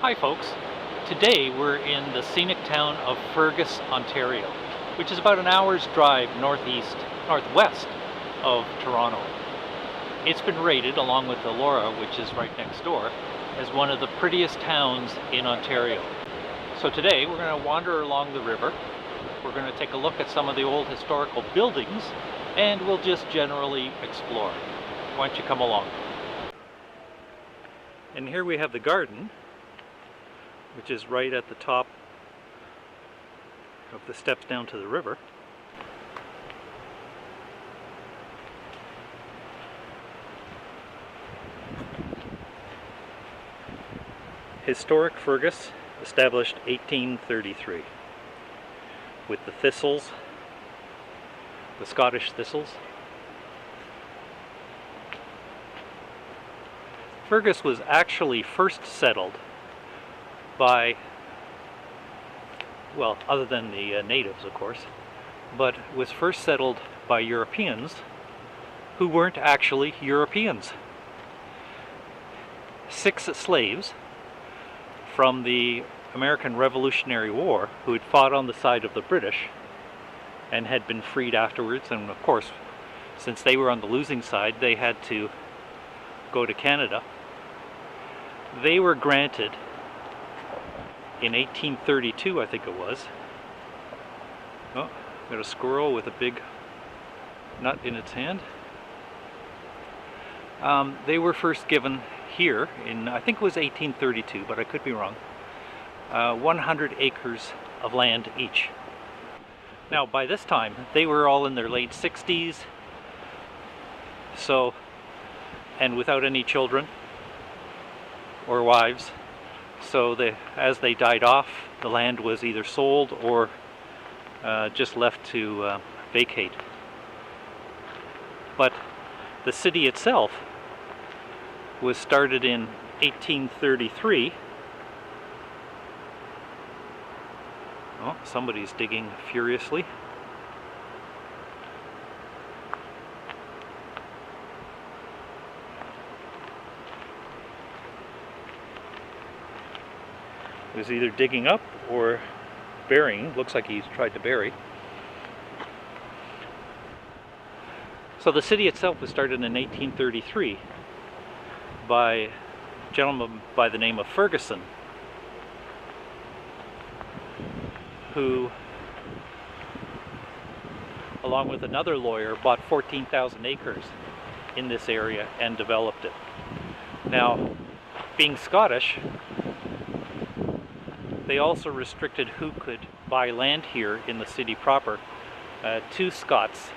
Hi folks, today we're in the scenic town of Fergus, Ontario, which is about an hour's drive northwest of Toronto. It's been rated, along with Elora, which is right next door, as one of the prettiest towns in Ontario. So today we're going to wander along the river, we're going to take a look at some of the old historical buildings, and we'll just generally explore. Why don't you come along? And here we have the garden, which is right at the top of the steps down to the river. Historic Fergus, established 1833, with the thistles, the Scottish thistles. Fergus was actually first settled by, well, other than the natives, of course, but was first settled by Europeans who weren't actually Europeans. 6 slaves from the American Revolutionary War who had fought on the side of the British and had been freed afterwards, and of course, since they were on the losing side, they had to go to Canada. They were granted in 1832, I think it was. Oh, got a squirrel with a big nut in its hand. They were first given here in, I think it was 1832, but I could be wrong, 100 acres of land each. Now, by this time, they were all in their late 60s, so, and without any children or wives. So as they died off, the land was either sold or just left to vacate. But the city itself was started in 1833. Oh, somebody's digging furiously. He was either digging up or burying. Looks like he's tried to bury. So the city itself was started in 1833 by a gentleman by the name of Ferguson, who, along with another lawyer, bought 14,000 acres in this area and developed it. Now, being Scottish, they also restricted who could buy land here in the city proper to Scots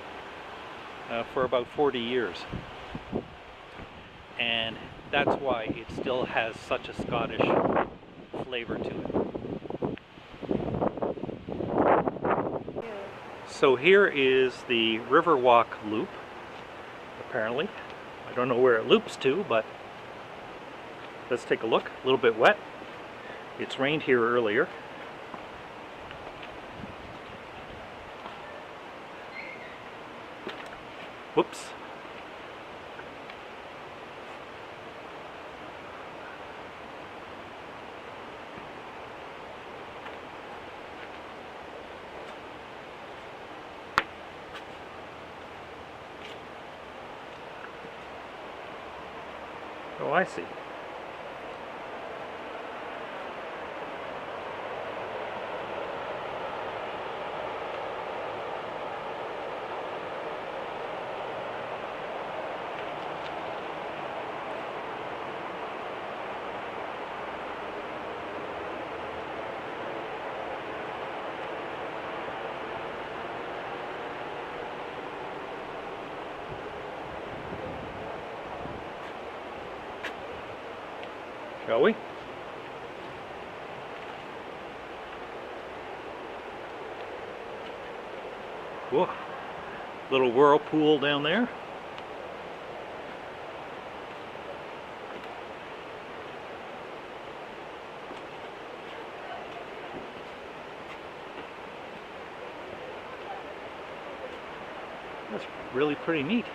for about 40 years. And that's why it still has such a Scottish flavor to it. So here is the Riverwalk loop, apparently. I don't know where it loops to, but let's take a look. A little bit wet. It's rained here earlier. Whoops. Oh, I see. Shall we? Whoa, little whirlpool down there. That's really pretty neat.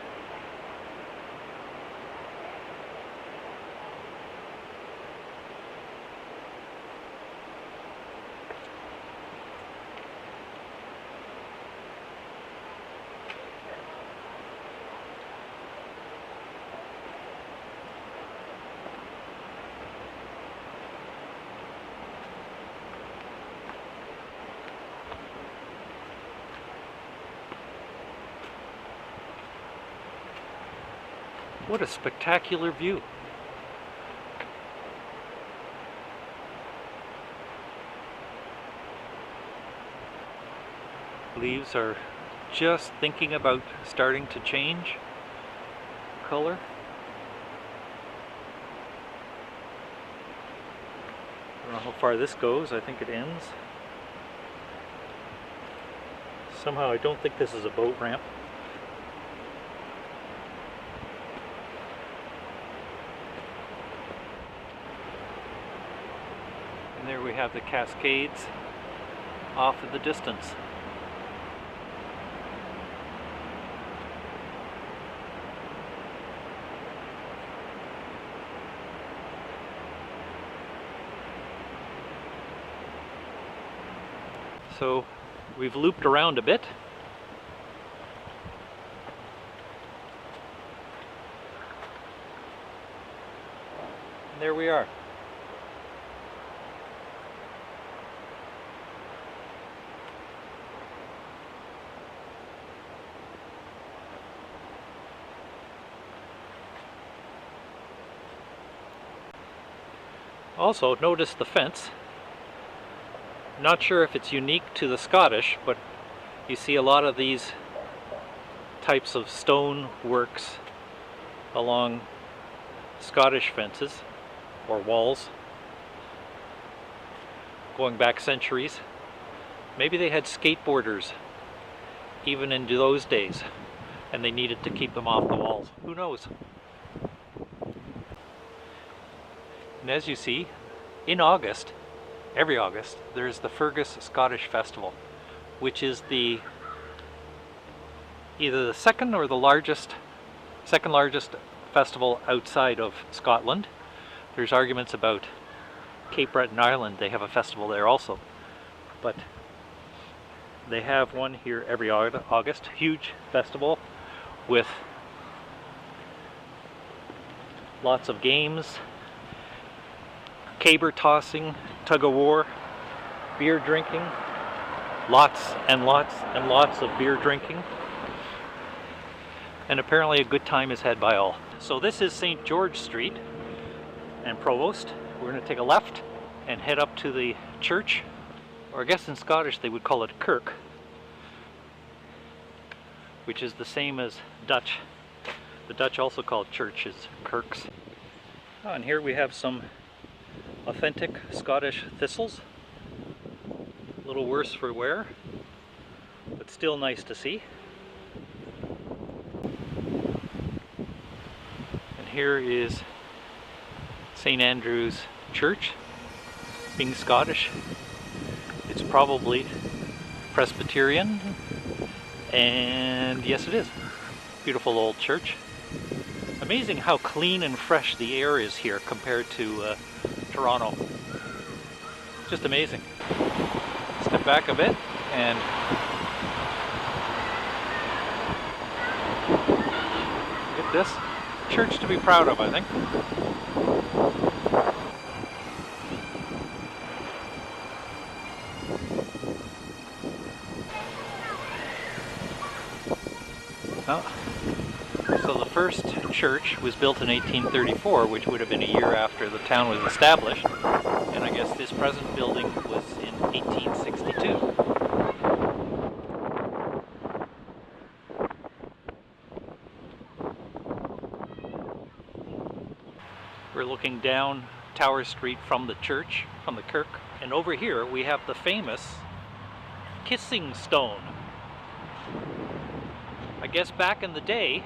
What a spectacular view. Leaves are just thinking about starting to change color. I don't know how far this goes. I think it ends. Somehow I don't think this is a boat ramp. And there we have the Cascades off in the distance. So we've looped around a bit. And there we are. Also, notice the fence. Not sure if it's unique to the Scottish, but you see a lot of these types of stone works along Scottish fences or walls going back centuries. Maybe they had skateboarders even into those days and they needed to keep them off the walls. Who knows? And as you see, in August, every August, there's the Fergus Scottish Festival, which is either the second largest festival outside of Scotland. There's arguments about Cape Breton Island, they have a festival there also. But they have one here every August, huge festival with lots of games, caber tossing, tug of war, beer drinking, lots and lots and lots of beer drinking. And apparently a good time is had by all. So this is St. George Street and Provost. We're going to take a left and head up to the church, or I guess in Scottish they would call it kirk, which is the same as Dutch. The Dutch also call churches kirks. Oh, and here we have some authentic Scottish thistles. A little worse for wear, but still nice to see. And here is St. Andrew's Church. Being Scottish, it's probably Presbyterian, and yes it is. Beautiful old church. Amazing how clean and fresh the air is here compared to Toronto. Just amazing. Step back a bit and get this. Church to be proud of, I think. So the first church was built in 1834, which would have been a year after the town was established, and I guess this present building was in 1862. We're looking down Tower Street from the church, from the kirk, and over here we have the famous kissing stone. I guess back in the day,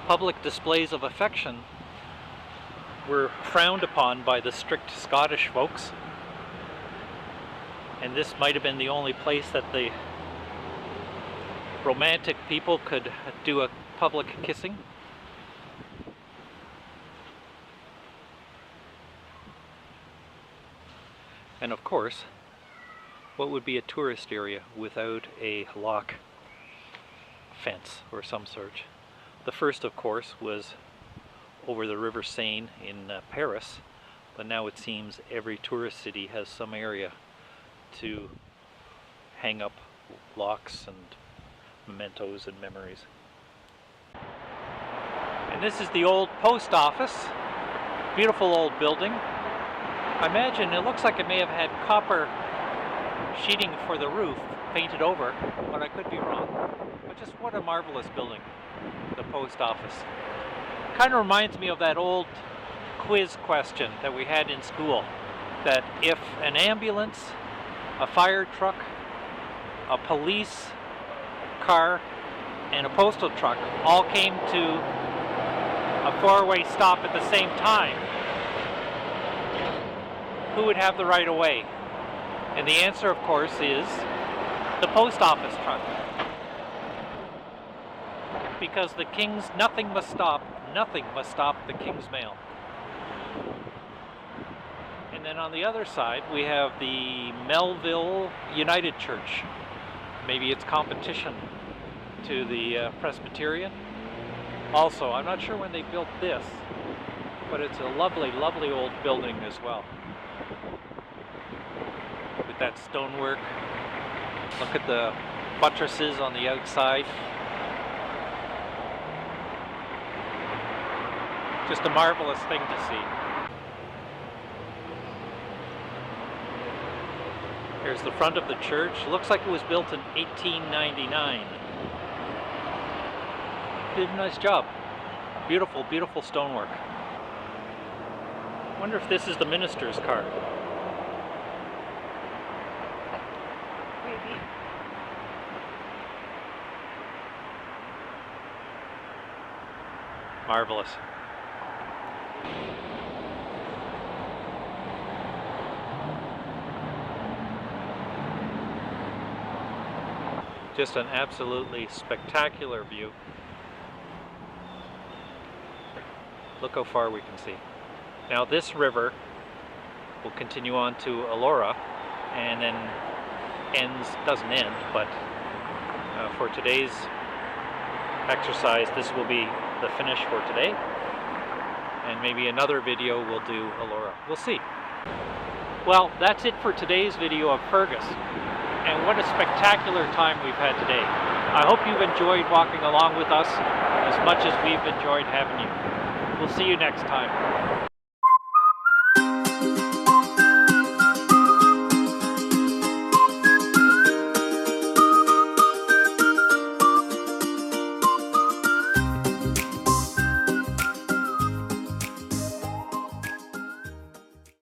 public displays of affection were frowned upon by the strict Scottish folks, and this might have been the only place that the romantic people could do a public kissing. And of course, what would be a tourist area without a lock fence or some sort? The first, of course, was over the River Seine in Paris, but now it seems every tourist city has some area to hang up locks and mementos and memories. And this is the old post office. Beautiful old building. I imagine it looks like it may have had copper sheeting for the roof painted over, but I could be wrong. But just what a marvelous building, the post office. Kind of reminds me of that old quiz question that we had in school, that if an ambulance, a fire truck, a police car, and a postal truck all came to a four-way stop at the same time, who would have the right of way? And the answer, of course, is the post office truck. Because the king's nothing must stop the king's mail. And then on the other side, we have the Melville United Church. Maybe it's competition to the Presbyterian. Also, I'm not sure when they built this, but it's a lovely, lovely old building as well. With that stonework. Look at the buttresses on the outside. Just a marvelous thing to see. Here's the front of the church. Looks like it was built in 1899. Did a nice job. Beautiful, beautiful stonework. Wonder if this is the minister's car. Maybe. Marvelous. Just an absolutely spectacular view. Look how far we can see. Now this river will continue on to Elora and then doesn't end, but for today's exercise, this will be the finish for today. And maybe another video will do Elora. We'll see. Well, that's it for today's video of Fergus. And what a spectacular time we've had today. I hope you've enjoyed walking along with us as much as we've enjoyed having you. We'll see you next time.